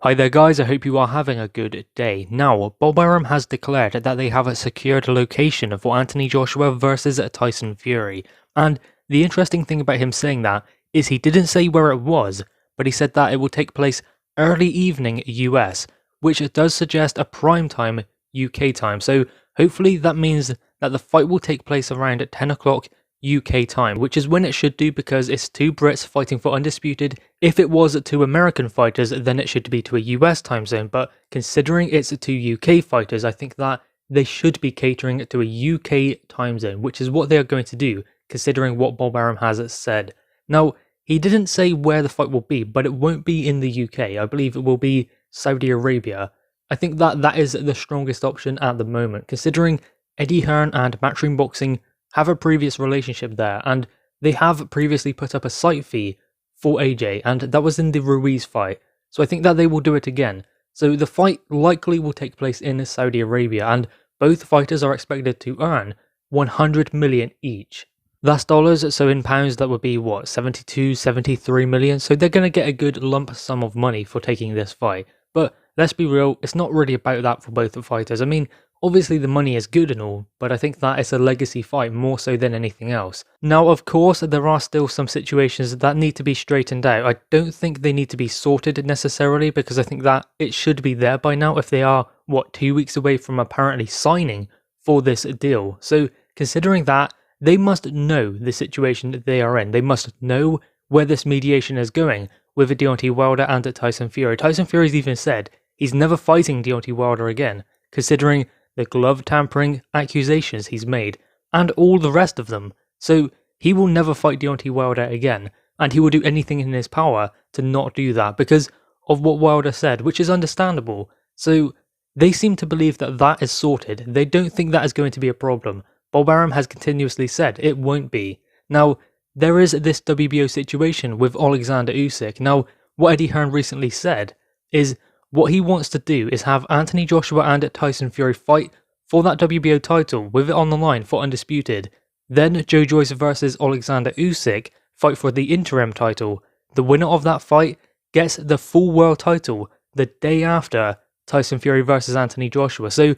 Hi there guys, I hope you are having a good day. Now, Bob Arum has declared that they have secured a location for Anthony Joshua versus Tyson Fury. And the interesting thing about him saying that is he didn't say where it was, but he said that it will take place early evening US, which does suggest a prime time UK time. So hopefully that means that the fight will take place around 10 o'clock UK time, which is when it should do because it's two Brits fighting for undisputed. If it was two American fighters, then it should be to a US time zone, but considering it's two UK fighters, I think that they should be catering to a UK time zone, which is what they are going to do, considering what Bob Arum has said. Now, he didn't say where the fight will be, but it won't be in the UK. I believe it will be Saudi Arabia. I think that is the strongest option at the moment, considering Eddie Hearn and Matchroom Boxing have a previous relationship there, and they have previously put up a site fee for AJ, and that was in the Ruiz fight, so I think that they will do it again. So the fight likely will take place in Saudi Arabia, and both fighters are expected to earn 100 million each. That's dollars, so in pounds that would be what, 72, 73 million, so they're going to get a good lump sum of money for taking this fight. But let's be real, it's not really about that for both the fighters. I mean, obviously the money is good and all, but I think that it's a legacy fight more so than anything else. Now of course there are still some situations that need to be straightened out. I don't think they need to be sorted necessarily, because I think that it should be there by now if they are, 2 weeks away from apparently signing for this deal. So considering that, they must know the situation that they are in. They must know where this mediation is going with Deontay Wilder and Tyson Fury. Tyson Fury's even said he's never fighting Deontay Wilder again, considering the glove tampering accusations he's made, and all the rest of them. So he will never fight Deontay Wilder again, and he will do anything in his power to not do that because of what Wilder said, which is understandable. So they seem to believe that that is sorted. They don't think that is going to be a problem. Bob Arum has continuously said it won't be. Now, there is this WBO situation with Alexander Usyk. Now, what Eddie Hearn recently said is what he wants to do is have Anthony Joshua and Tyson Fury fight for that WBO title with it on the line for undisputed. Then Joe Joyce versus Alexander Usyk fight for the interim title. The winner of that fight gets the full world title the day after Tyson Fury versus Anthony Joshua. So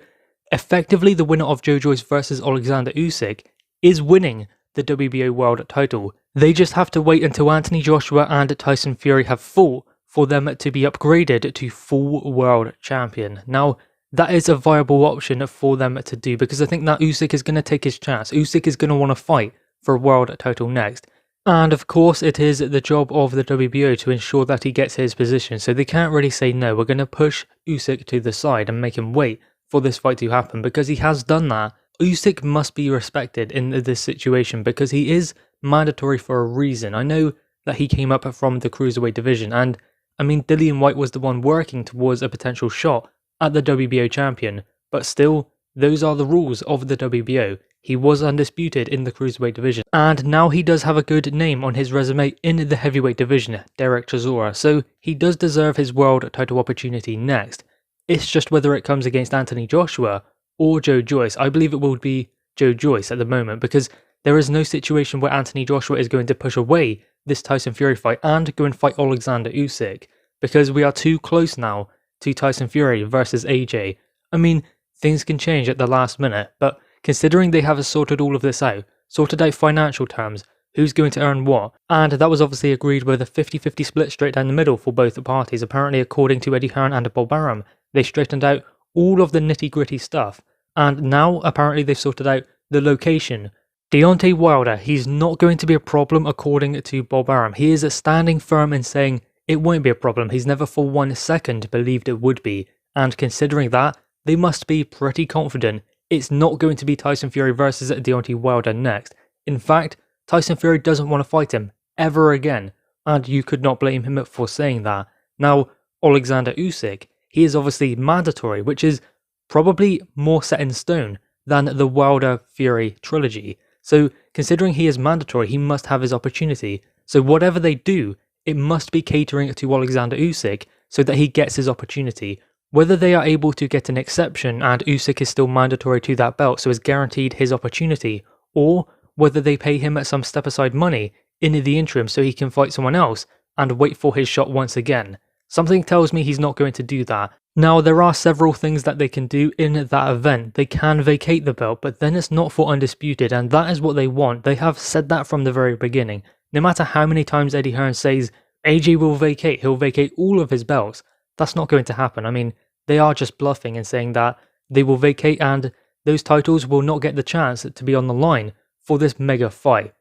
effectively the winner of Joe Joyce versus Alexander Usyk is winning the WBO world title. They just have to wait until Anthony Joshua and Tyson Fury have fought for them to be upgraded to full world champion. Now, that is a viable option for them to do because I think that Usyk is going to take his chance. Usyk is going to want to fight for a world title next. And of course, it is the job of the WBO to ensure that he gets his position, so they can't really say no, we're going to push Usyk to the side and make him wait for this fight to happen because he has done that. Usyk must be respected in this situation because he is mandatory for a reason. I know that he came up from the cruiserweight division, and I mean, Dillian White was the one working towards a potential shot at the WBO champion, but still, those are the rules of the WBO. He was undisputed in the cruiserweight division, and now he does have a good name on his resume in the heavyweight division, Derek Chisora, so he does deserve his world title opportunity next. It's just whether it comes against Anthony Joshua or Joe Joyce. I believe it will be Joe Joyce at the moment because there is no situation where Anthony Joshua is going to push away this Tyson Fury fight and go and fight Alexander Usyk because we are too close now to Tyson Fury versus AJ. I mean, things can change at the last minute, but considering they have sorted all of this out, sorted out financial terms, who's going to earn what, and that was obviously agreed with a 50-50 split straight down the middle for both the parties, apparently according to Eddie Hearn and Bob Arum. They straightened out all of the nitty-gritty stuff, and now apparently they've sorted out the location. Deontay Wilder, he's not going to be a problem according to Bob Arum. He is standing firm in saying it won't be a problem. He's never for 1 second believed it would be, and considering that, they must be pretty confident it's not going to be Tyson Fury versus Deontay Wilder next. In fact, Tyson Fury doesn't want to fight him ever again, and you could not blame him for saying that. Now, Alexander Usyk, he is obviously mandatory, which is probably more set in stone than the Wilder-Fury trilogy. So, considering he is mandatory, he must have his opportunity. So whatever they do, it must be catering to Alexander Usyk so that he gets his opportunity. Whether they are able to get an exception and Usyk is still mandatory to that belt so is guaranteed his opportunity, or whether they pay him some step aside money in the interim so he can fight someone else and wait for his shot once again. Something tells me he's not going to do that. Now, there are several things that they can do in that event. They can vacate the belt, but then it's not for Undisputed, and that is what they want. They have said that from the very beginning. No matter how many times Eddie Hearn says AJ will vacate, he'll vacate all of his belts, that's not going to happen. I mean, they are just bluffing and saying that they will vacate and those titles will not get the chance to be on the line for this mega fight.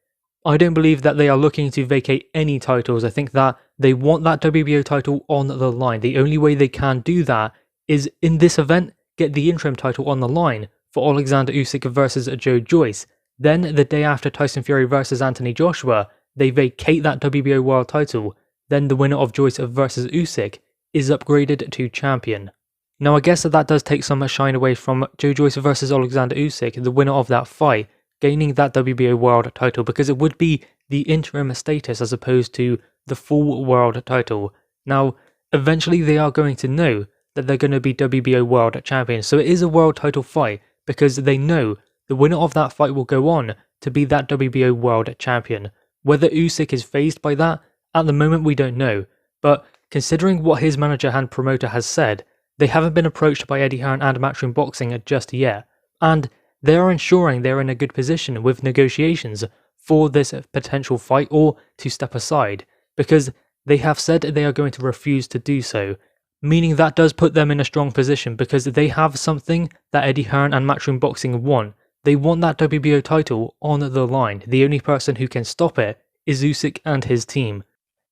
I don't believe that they are looking to vacate any titles. I think that they want that WBO title on the line. The only way they can do that is in this event, get the interim title on the line for Alexander Usyk versus Joe Joyce. Then the day after Tyson Fury versus Anthony Joshua, they vacate that WBO world title. Then the winner of Joyce versus Usyk is upgraded to champion. Now I guess that does take some shine away from Joe Joyce versus Alexander Usyk, the winner of that fight, gaining that WBO world title, because it would be the interim status as opposed to the full world title. Now, eventually they are going to know that they're going to be WBO world champions, so it is a world title fight because they know the winner of that fight will go on to be that WBO world champion. Whether Usyk is fazed by that, at the moment we don't know, but considering what his manager and promoter has said, they haven't been approached by Eddie Hearn and Matchroom Boxing just yet, and they are ensuring they're in a good position with negotiations for this potential fight or to step aside, because they have said they are going to refuse to do so, meaning that does put them in a strong position because they have something that Eddie Hearn and Matchroom Boxing want. They want that WBO title on the line. The only person who can stop it is Usyk and his team.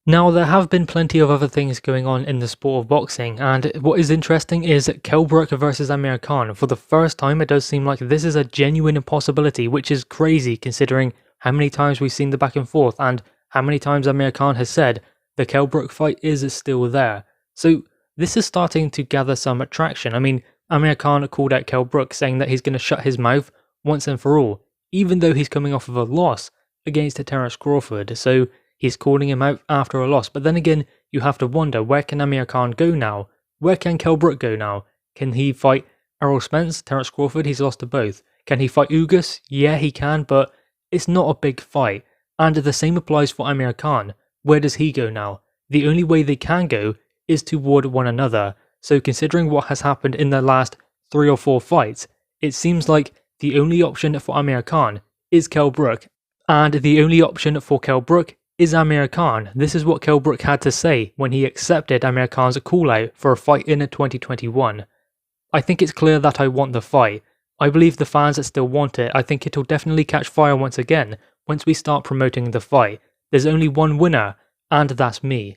Now, there have been plenty of other things going on in the sport of boxing, and what is interesting is Kell Brook versus Amir Khan. For the first time, it does seem like this is a genuine possibility, which is crazy considering how many times we've seen the back and forth and how many times Amir Khan has said the Kell Brook fight is still there. So this is starting to gather some traction. I mean, Amir Khan called out Kell Brook saying that he's going to shut his mouth once and for all, even though he's coming off of a loss against Terence Crawford. So he's calling him out after a loss. But then again, you have to wonder, where can Amir Khan go now? Where can Kell Brook go now? Can he fight Errol Spence, Terence Crawford? He's lost to both. Can he fight Ugas? Yeah, he can, but it's not a big fight. And the same applies for Amir Khan. Where does he go now? The only way they can go is toward one another. So considering what has happened in the last 3 or 4 fights, it seems like the only option for Amir Khan is Kell Brook. And the only option for Kell Brook is Amir Khan. This is what Kell Brook had to say when he accepted Amir Khan's call-out for a fight in 2021. I think it's clear that I want the fight. I believe the fans still want it. I think it'll definitely catch fire once again once we start promoting the fight. There's only one winner, and that's me.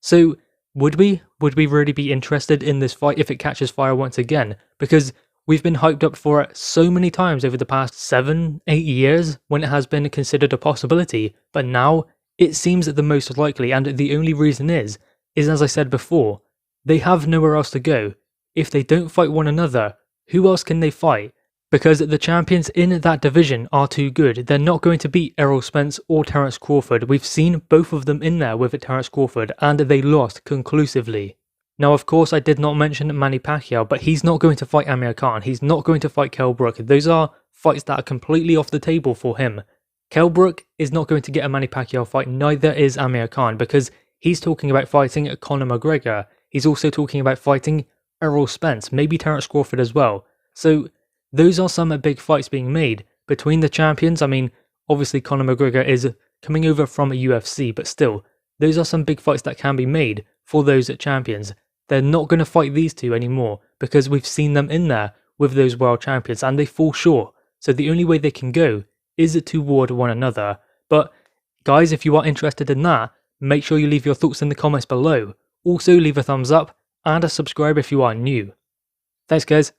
So, would we really be interested in this fight if it catches fire once again? Because we've been hyped up for it so many times over the past 7-8 years when it has been considered a possibility, but now it seems the most likely, and the only reason is as I said before, they have nowhere else to go. If they don't fight one another, who else can they fight? Because the champions in that division are too good. They're not going to beat Errol Spence or Terence Crawford. We've seen both of them in there with Terence Crawford, and they lost conclusively. Now, of course, I did not mention Manny Pacquiao, but he's not going to fight Amir Khan. He's not going to fight Kell Brook. Those are fights that are completely off the table for him. Kell Brook is not going to get a Manny Pacquiao fight, neither is Amir Khan, because he's talking about fighting Conor McGregor. He's also talking about fighting Errol Spence, maybe Terence Crawford as well. So those are some big fights being made between the champions. I mean, obviously Conor McGregor is coming over from a UFC, but still, those are some big fights that can be made for those champions. They're not going to fight these two anymore because we've seen them in there with those world champions and they fall short. So the only way they can go is toward one another. But guys, if you are interested in that, make sure you leave your thoughts in the comments below. Also leave a thumbs up and a subscribe if you are new. Thanks guys.